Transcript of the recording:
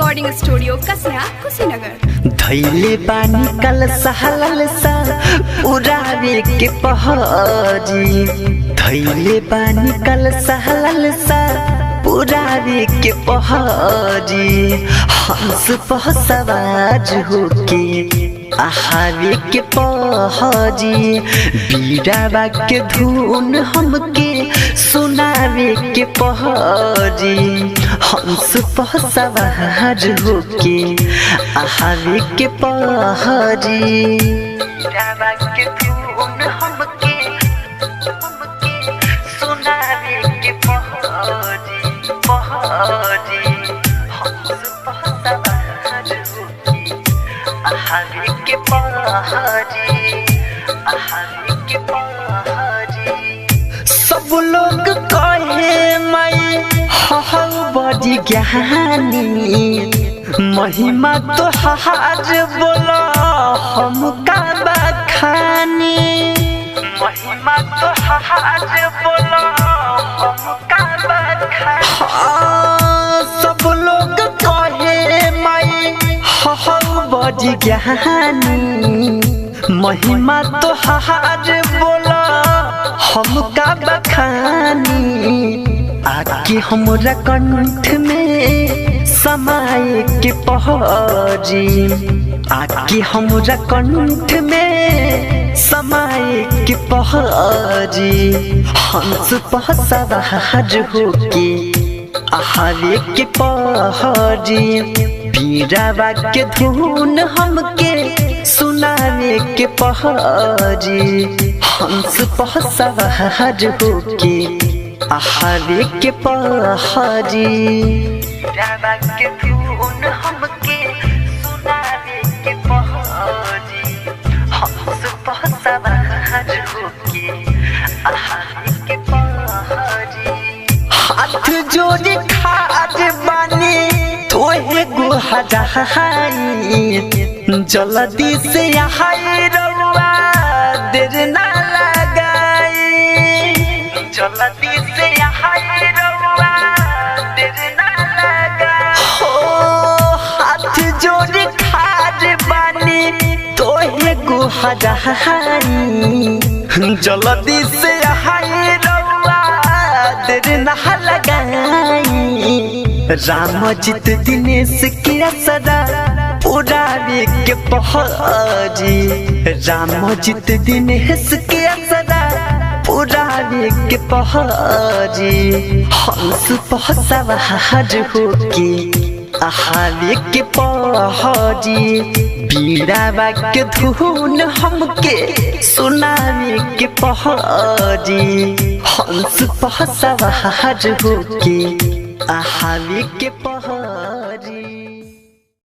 Recording studio कसरा Kushinagar. धैले बानी कल सहलल सा उड़ावे के पहाड़ी, धैले बानी कल सहलल सा उड़ावे के पहाड़ी। हंस पर सवार होके आहावे के पहाड़ी, बीड़ा के धुन हमके सुनावे के पहाड़ी। हंस पर सवार होके आहावे के पहाड़ी, बीड़ा के धुन हमके सुनावे के पहाड़ी। हंस पर सवार होके आहावे के पहाड़ी, आहावे के पहाड़ी। सब लोग कहे मैं हूँ बड़ी ज्ञानी, महिमा तो हार बोला हम का बखानी। महिमा तो हार बोला हम का बखानी। सब लोग कहे मैं हूँ बड़ी ज्ञानी, महिमा तो हार बोला हम का बखानी। आके हमरा कंठ में समाए के पहाड़ी, आके हमरा कंठ में समाए के पहाड़ी। हंस पर सवार होके आहावे के पहाड़ी, बीड़ा के धुन हमके सुनावे के पहाड़ी। हंस पर सवार होके आहावे के पहाड़ी, बीड़ा के धुन हमके सुनावे के पहाड़ी। हंस पर सवार होके आहावे के पहाड़ी। हाथ जोड़ी खाद बानी तोहे गुहाई, जल्दी से आई रउआ देर ना लगाई। जल्दी से आई रउआ देर ना लगाई। हो हाथ जोड़ी खाद बानी तोहे गुहाई, जल्दी से आई रउआ देर ना लगाई। रामजित दिनेश की असरा उड़ावे के पहाड़ी, रामजित दिनेश की असरा उड़ावे के पहाड़ी। हंस पर सवार होके आहावे के पहाड़ी, बीड़ा के धुन हमके सुनावे के पहाड़ी। हंस पर सवार होके आहावे के